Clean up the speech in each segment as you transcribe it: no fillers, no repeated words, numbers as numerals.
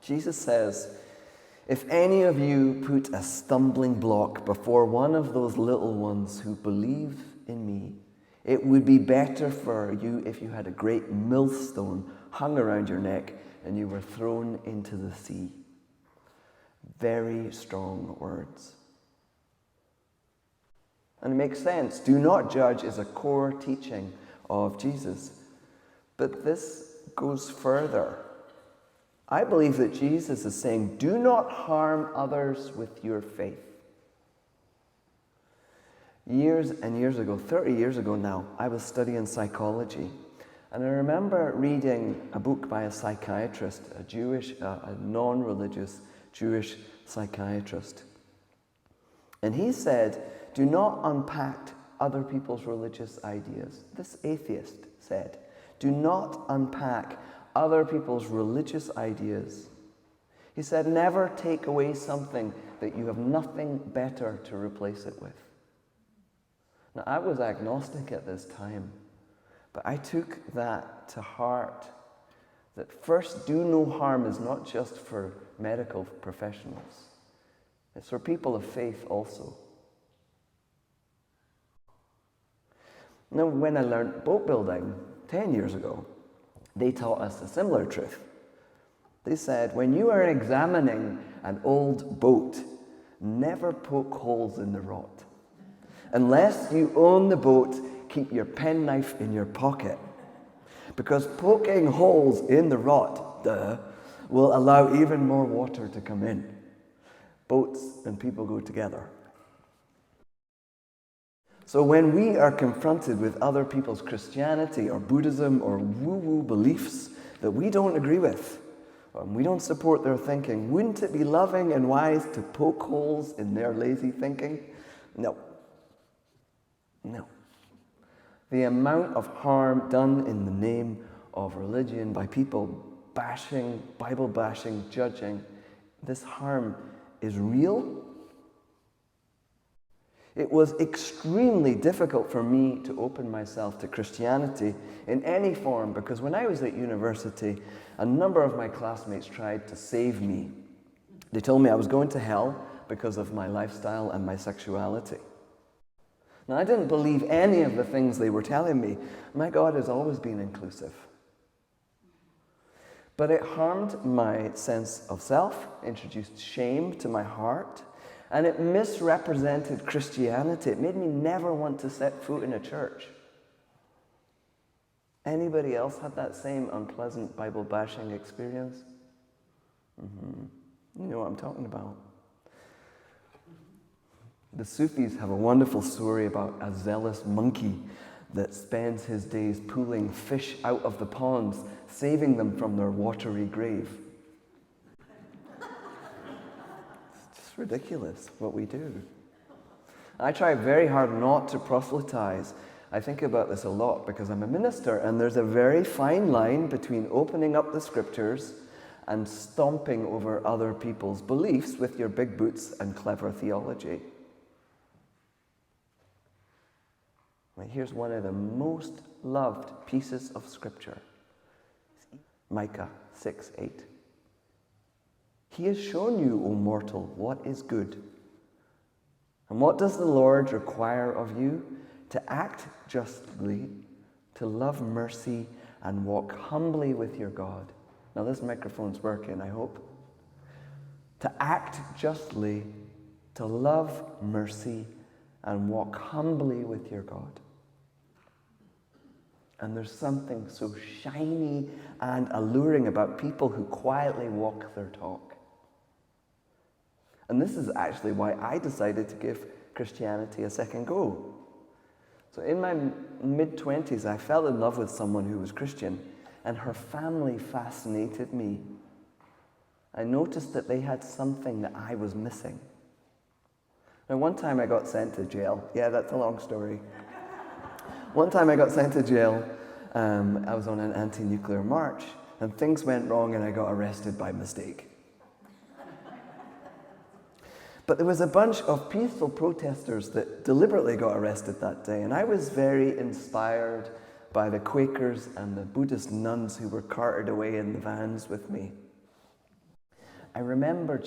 Jesus says, if any of you put a stumbling block before one of those little ones who believe in me, it would be better for you if you had a great millstone hung around your neck and you were thrown into the sea. Very strong words. And it makes sense. Do not judge is a core teaching of Jesus. But this goes further. I believe that Jesus is saying, do not harm others with your faith. Years and years ago, 30 years ago now, I was studying psychology. And I remember reading a book by a psychiatrist, a non-religious Jewish psychiatrist. And he said, do not unpack other people's religious ideas. This atheist said, do not unpack other people's religious ideas. He said, never take away something that you have nothing better to replace it with. Now, I was agnostic at this time, but I took that to heart, that first, do no harm is not just for medical professionals. It's for people of faith also. Now, when I learned boat building 10 years ago, they taught us a similar truth. They said, when you are examining an old boat, never poke holes in the rot. Unless you own the boat, keep your penknife in your pocket. Because poking holes in the rot, will allow even more water to come in. Boats and people go together. So when we are confronted with other people's Christianity or Buddhism or woo-woo beliefs that we don't agree with, or we don't support their thinking, wouldn't it be loving and wise to poke holes in their lazy thinking? No. No. The amount of harm done in the name of religion by people bashing, Bible bashing, judging, this harm is real. It was extremely difficult for me to open myself to Christianity in any form because when I was at university, a number of my classmates tried to save me. They told me I was going to hell because of my lifestyle and my sexuality. Now, I didn't believe any of the things they were telling me. My God has always been inclusive. But it harmed my sense of self, introduced shame to my heart, and it misrepresented Christianity. It made me never want to set foot in a church. Anybody else had that same unpleasant Bible bashing experience? You know what I'm talking about. The Sufis have a wonderful story about a zealous monkey that spends his days pulling fish out of the ponds, saving them from their watery grave. It's just ridiculous what we do. I try very hard not to proselytize. I think about this a lot because I'm a minister, and there's a very fine line between opening up the scriptures and stomping over other people's beliefs with your big boots and clever theology. Here's one of the most loved pieces of scripture. Micah 6:8. He has shown you, O mortal, what is good. And what does the Lord require of you? To act justly, to love mercy, and walk humbly with your God. Now this microphone's working, I hope. To act justly, to love mercy, and walk humbly with your God. And there's something so shiny and alluring about people who quietly walk their talk. And this is actually why I decided to give Christianity a second go. So in my mid-20s, I fell in love with someone who was Christian, and her family fascinated me. I noticed that they had something that I was missing. And one time I got sent to jail. Yeah, that's a long story. One time I got sent to jail. I was on an anti-nuclear march, and things went wrong and I got arrested by mistake. But there was a bunch of peaceful protesters that deliberately got arrested that day, and I was very inspired by the Quakers and the Buddhist nuns who were carted away in the vans with me. I remember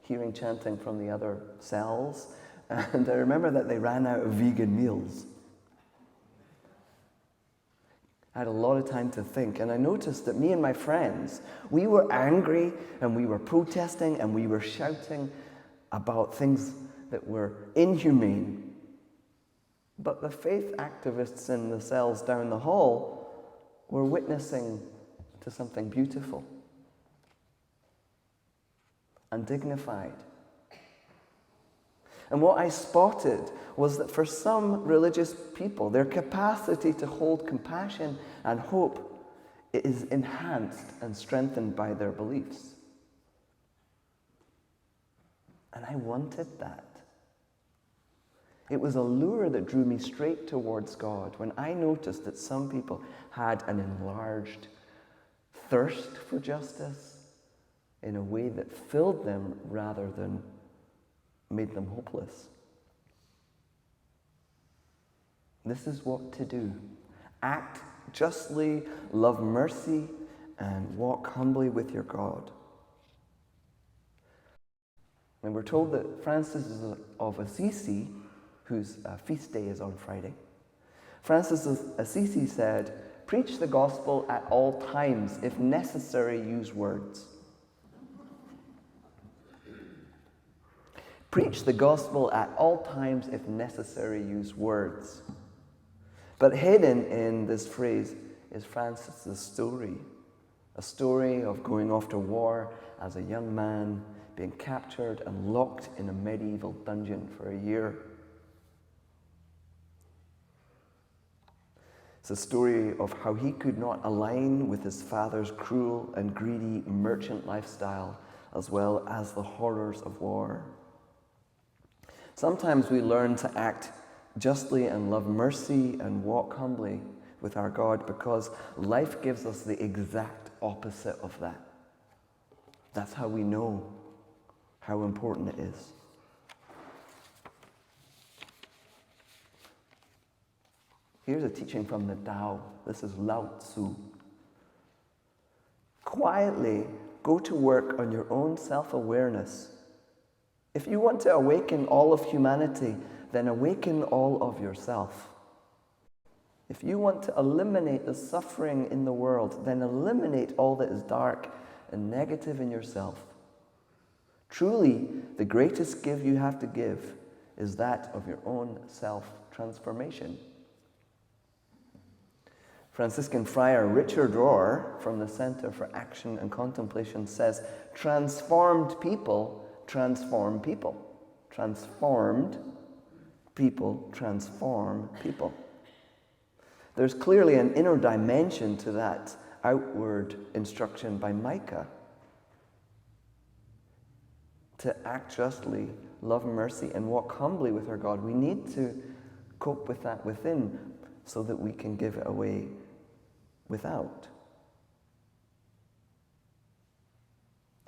hearing chanting from the other cells, and I remember that they ran out of vegan meals. I had a lot of time to think, and I noticed that me and my friends, we were angry, and we were protesting, and we were shouting about things that were inhumane. But the faith activists in the cells down the hall were witnessing to something beautiful and dignified. And what I spotted was that for some religious people, their capacity to hold compassion and hope is enhanced and strengthened by their beliefs. And I wanted that. It was a lure that drew me straight towards God when I noticed that some people had an enlarged thirst for justice in a way that filled them rather than made them hopeless. This is what to do. Act justly, love mercy, and walk humbly with your God. And we're told that Francis of Assisi, whose feast day is on Friday, Francis of Assisi said, "Preach the gospel at all times. If necessary, use words." Preach the gospel at all times. If necessary, use words. But hidden in this phrase is Francis's story. A story of going off to war as a young man, being captured and locked in a medieval dungeon for a year. It's a story of how he could not align with his father's cruel and greedy merchant lifestyle, as well as the horrors of war. Sometimes we learn to act justly and love mercy and walk humbly with our God because life gives us the exact opposite of that. That's how we know how important it is. Here's a teaching from the Tao. This is Lao Tzu. Quietly go to work on your own self-awareness. If you want to awaken all of humanity, then awaken all of yourself. If you want to eliminate the suffering in the world, then eliminate all that is dark and negative in yourself. Truly, the greatest gift you have to give is that of your own self-transformation. Franciscan friar Richard Rohr from the Center for Action and Contemplation says, transformed people transform people. Transformed people transform people. There's clearly an inner dimension to that outward instruction by Micah. To act justly, love mercy, and walk humbly with our God. We need to cope with that within so that we can give it away without.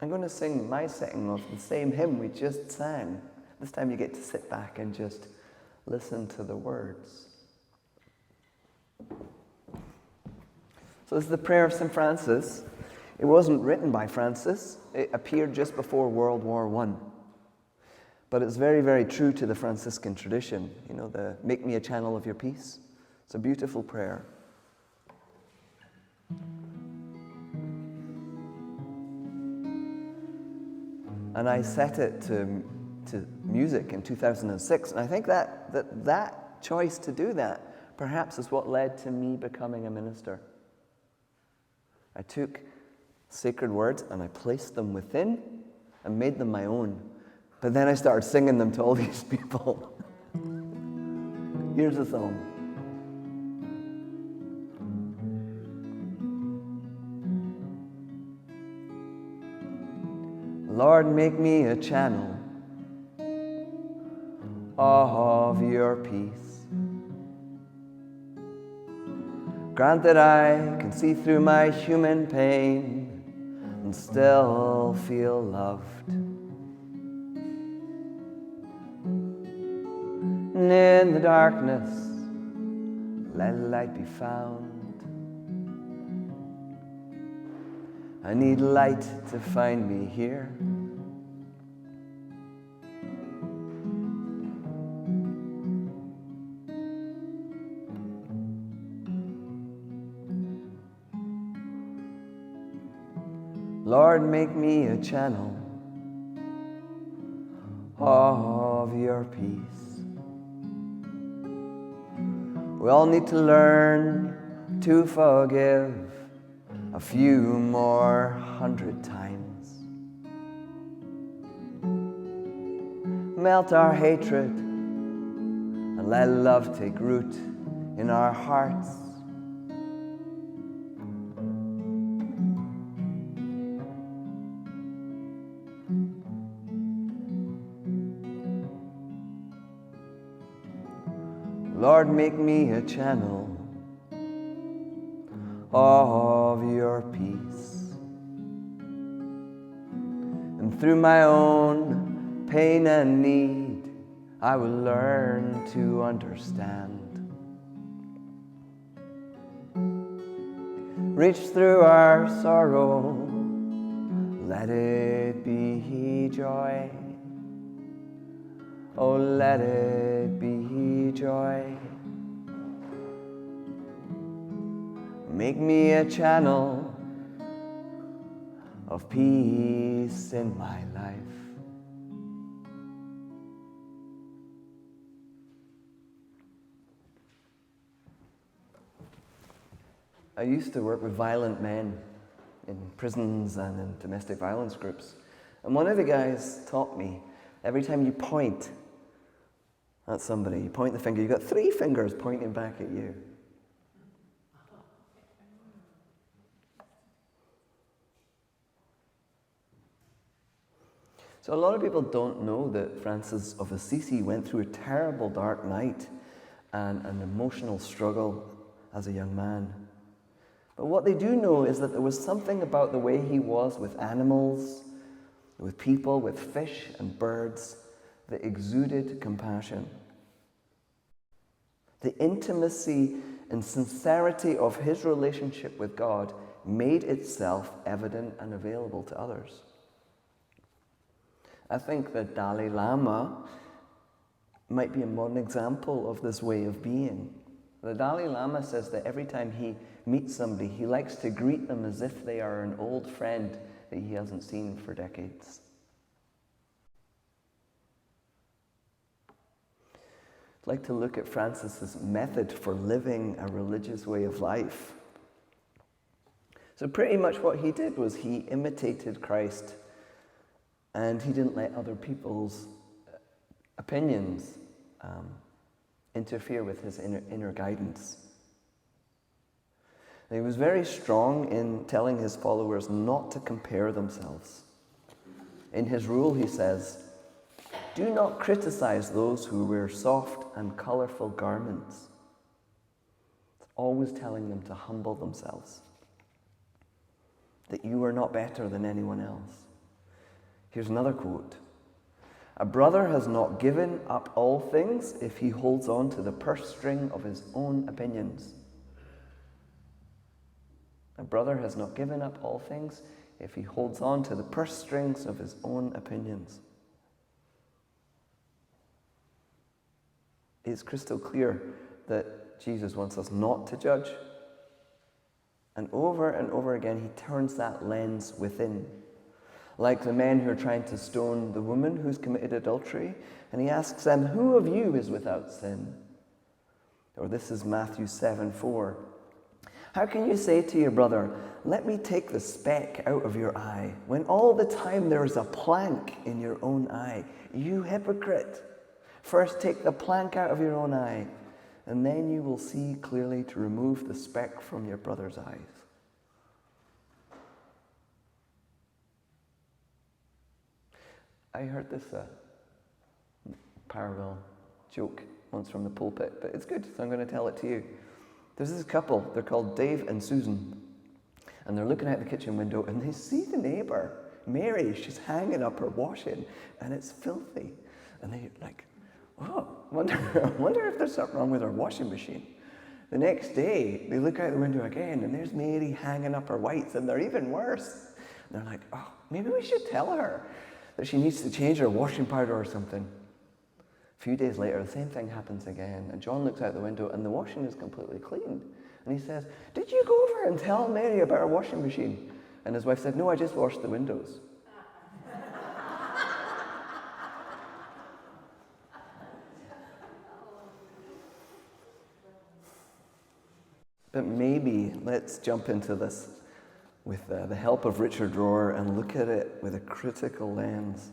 I'm going to sing my setting of the same hymn we just sang. This time you get to sit back and just listen to the words. So this is the prayer of St. Francis. It wasn't written by Francis. It appeared just before World War I. But it's very, very true to the Franciscan tradition. You know, the make me a channel of your peace. It's a beautiful prayer. And I set it to music in 2006. And I think that choice to do that perhaps is what led to me becoming a minister. I took sacred words and I placed them within and made them my own. But then I started singing them to all these people. Here's a song. Lord, make me a channel of your peace. Grant that I can see through my human pain and still feel loved. And in the darkness, let light be found. I need light to find me here. Lord, make me a channel of your peace. We all need to learn to forgive a few more 100 times. Melt our hatred and let love take root in our hearts. Lord, make me a channel of your peace. And through my own pain and need, I will learn to understand. Reach through our sorrow, let it be joy. Oh, let it be joy. Make me a channel of peace in my life. I used to work with violent men in prisons and in domestic violence groups. And one of the guys taught me, every time you point at somebody, you point the finger, you've got 3 fingers pointing back at you. So a lot of people don't know that Francis of Assisi went through a terrible dark night and an emotional struggle as a young man. But what they do know is that there was something about the way he was with animals, with people, with fish and birds, that exuded compassion. The intimacy and sincerity of his relationship with God made itself evident and available to others. I think that Dalai Lama might be a modern example of this way of being. The Dalai Lama says that every time he meets somebody, he likes to greet them as if they are an old friend that he hasn't seen for decades. I'd like to look at Francis's method for living a religious way of life. So pretty much what he did was he imitated Christ, and he didn't let other people's opinions interfere with his inner guidance. And he was very strong in telling his followers not to compare themselves. In his rule, he says, "Do not criticize those who wear soft and colorful garments." Always telling them to humble themselves, that you are not better than anyone else. Here's another quote. "A brother has not given up all things if he holds on to the purse string of his own opinions." A brother has not given up all things if he holds on to the purse strings of his own opinions. It's crystal clear that Jesus wants us not to judge. And over again, he turns that lens within. Like the men who are trying to stone the woman who's committed adultery, and he asks them, "Who of you is without sin?" Or this is Matthew 7:4. "How can you say to your brother, 'Let me take the speck out of your eye,' when all the time there is a plank in your own eye? You hypocrite! First take the plank out of your own eye, and then you will see clearly to remove the speck from your brother's eyes." I heard this parallel joke once from the pulpit, but it's good, so I'm going to tell it to you. There's this couple, they're called Dave and Susan, and they're looking out the kitchen window, and they see the neighbour, Mary. She's hanging up her washing, and it's filthy. And they're like, "Oh, wonder if there's something wrong with her washing machine." The next day, they look out the window again, and there's Mary hanging up her whites, and they're even worse. And they're like, oh, maybe we should tell her that she needs to change her washing powder or something. A few days later, the same thing happens again, and John looks out the window and the washing is completely clean. And he says, did you go over and tell Mary about her washing machine? And his wife said, no, I just washed the windows. But maybe let's jump into this with the help of Richard Rohr and look at it with a critical lens.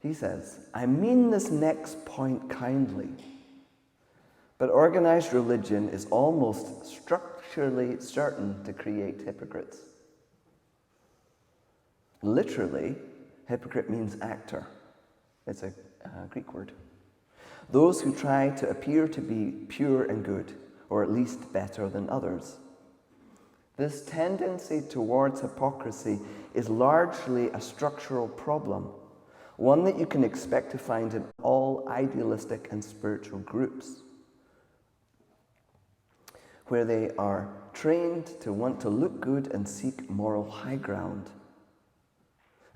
He says, I mean this next point kindly, but organized religion is almost structurally certain to create hypocrites. Literally, hypocrite means actor. It's a Greek word. Those who try to appear to be pure and good, or at least better than others. This tendency towards hypocrisy is largely a structural problem, one that you can expect to find in all idealistic and spiritual groups, where they are trained to want to look good and seek moral high ground,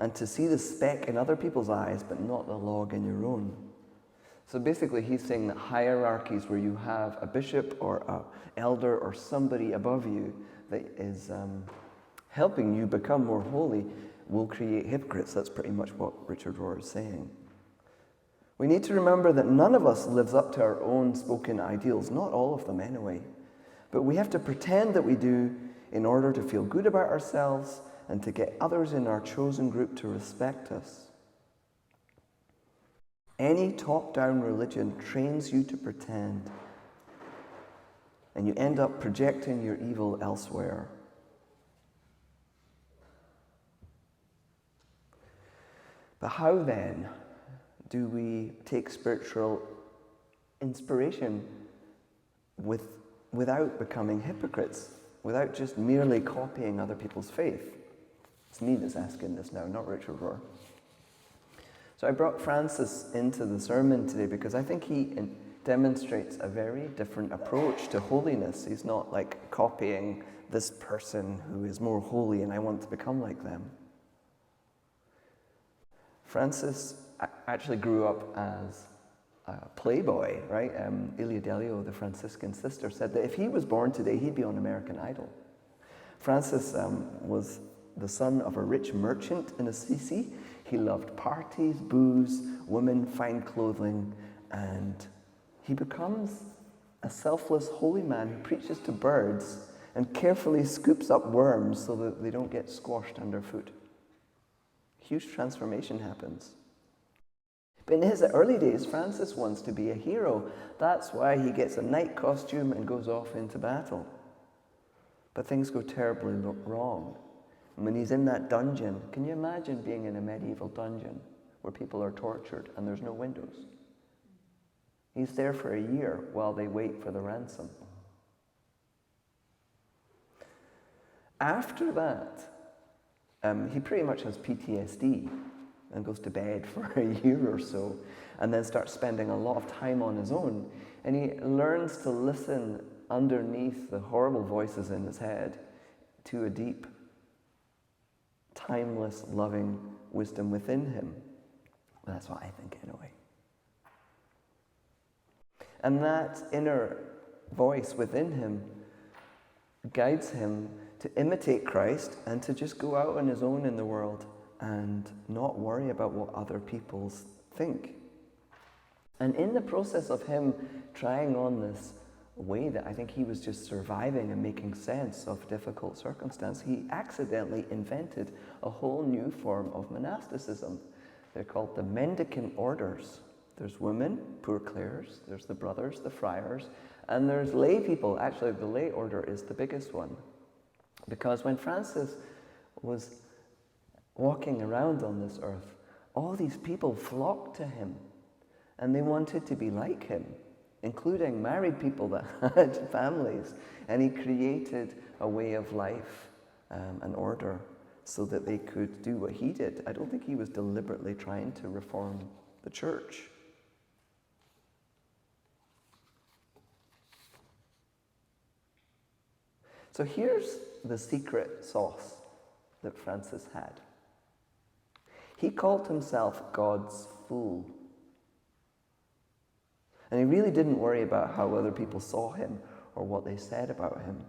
and to see the speck in other people's eyes but not the log in your own. So basically he's saying that hierarchies where you have a bishop or an elder or somebody above you that is helping you become more holy will create hypocrites. That's pretty much what Richard Rohr is saying. We need to remember that none of us lives up to our own spoken ideals, not all of them anyway. But we have to pretend that we do in order to feel good about ourselves and to get others in our chosen group to respect us. Any top-down religion trains you to pretend, and you end up projecting your evil elsewhere. But how then do we take spiritual inspiration without becoming hypocrites, without just merely copying other people's faith? It's me that's asking this now, not Richard Rohr. So I brought Francis into the sermon today because I think he demonstrates a very different approach to holiness. He's not like copying this person who is more holy and I want to become like them. Francis actually grew up as a playboy, right? Ilia Delio, the Franciscan sister, said that if he was born today, he'd be on American Idol. Francis was the son of a rich merchant in Assisi. He loved parties, booze, women, fine clothing, and he becomes a selfless holy man who preaches to birds and carefully scoops up worms so that they don't get squashed underfoot. Huge transformation happens. But in his early days, Francis wants to be a hero. That's why he gets a knight costume and goes off into battle. But things go terribly wrong. And when he's in that dungeon, can you imagine being in a medieval dungeon where people are tortured and there's no windows? He's there for a year while they wait for the ransom. After that, he pretty much has PTSD and goes to bed for a year or so and then starts spending a lot of time on his own. And he learns to listen underneath the horrible voices in his head to a deep, timeless, loving wisdom within him. That's what I think anyway. And that inner voice within him guides him to imitate Christ and to just go out on his own in the world and not worry about what other people think. And in the process of him trying on this way that I think he was just surviving and making sense of difficult circumstance, he accidentally invented a whole new form of monasticism. They're called the mendicant orders. There's women, poor clares, there's the brothers, the friars, and there's lay people. Actually, the lay order is the biggest one. Because when Francis was walking around on this earth, all these people flocked to him, and they wanted to be like him, including married people that had families. And he created a way of life, an order, so that they could do what he did. I don't think he was deliberately trying to reform the church. So here's the secret sauce that Francis had. He called himself God's fool. And he really didn't worry about how other people saw him or what they said about him.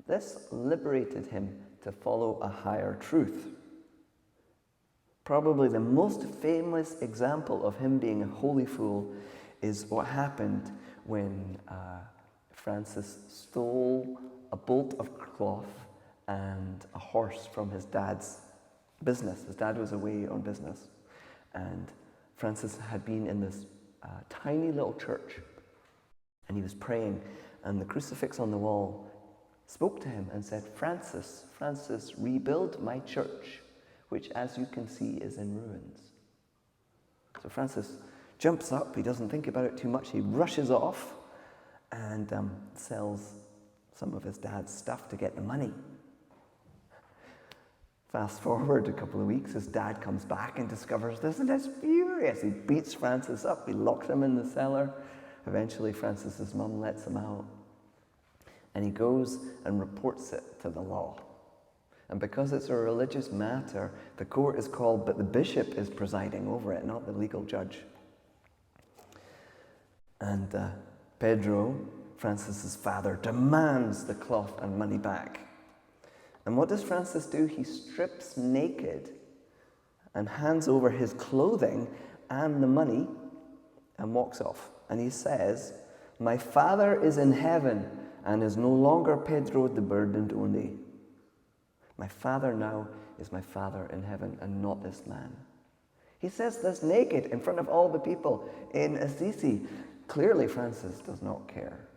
This liberated him to follow a higher truth. Probably the most famous example of him being a holy fool is what happened when Francis stole a bolt of cloth and a horse from his dad's business. His dad was away on business, and Francis had been in this tiny little church, and he was praying, and the crucifix on the wall spoke to him and said, Francis, Francis, rebuild my church, which as you can see is in ruins. So Francis jumps up, he doesn't think about it too much, he rushes off and sells some of his dad's stuff to get the money. Fast forward a couple of weeks, his dad comes back and discovers this and is furious. He beats Francis up, he locks him in the cellar. Eventually Francis's mum lets him out, and he goes and reports it to the law. And because it's a religious matter, the court is called, but the bishop is presiding over it, not the legal judge. And Pedro, Francis's father, demands the cloth and money back. And what does Francis do? He strips naked and hands over his clothing and the money and walks off. And he says, my father is in heaven and is no longer Pedro the burdened only. My father now is my father in heaven and not this man. He says this naked in front of all the people in Assisi. Clearly Francis does not care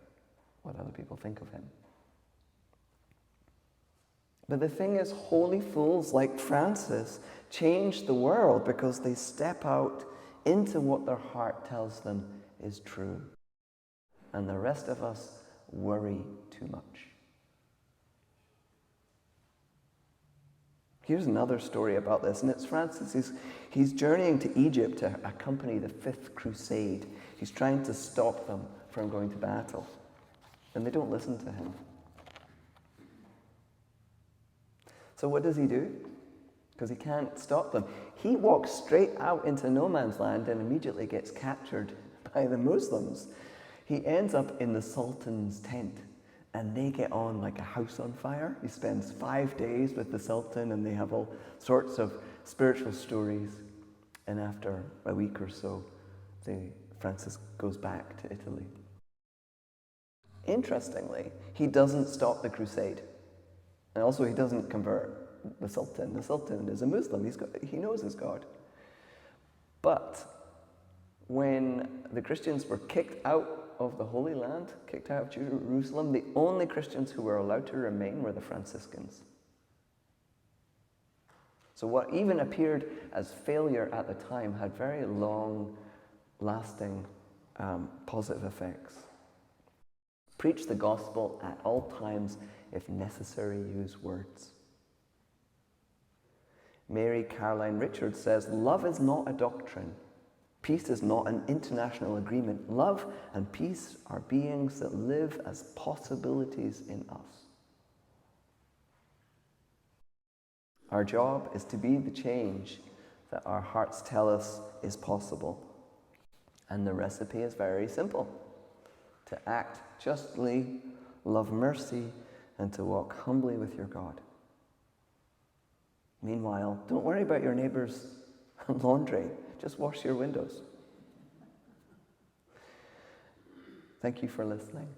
what other people think of him. But the thing is, holy fools like Francis change the world because they step out into what their heart tells them is true. And the rest of us worry too much. Here's another story about this, and it's Francis. He's journeying to Egypt to accompany the 5th Crusade. He's trying to stop them from going to battle, and they don't listen to him. So what does he do? Because he can't stop them. He walks straight out into no man's land and immediately gets captured by the Muslims. He ends up in the Sultan's tent, and they get on like a house on fire. He spends 5 days with the Sultan, and they have all sorts of spiritual stories. And after a week or so, Francis goes back to Italy. Interestingly, he doesn't stop the crusade. And also he doesn't convert the Sultan. The Sultan is a Muslim. He knows his God. But when the Christians were kicked out of the Holy Land, kicked out of Jerusalem, the only Christians who were allowed to remain were the Franciscans. So what even appeared as failure at the time had very long-lasting positive effects. Preach the gospel at all times. If necessary, use words. Mary Caroline Richards says, love is not a doctrine. Peace is not an international agreement. Love and peace are beings that live as possibilities in us. Our job is to be the change that our hearts tell us is possible. And the recipe is very simple. To act justly, love mercy, and to walk humbly with your God. Meanwhile, don't worry about your neighbor's laundry. Just wash your windows. Thank you for listening.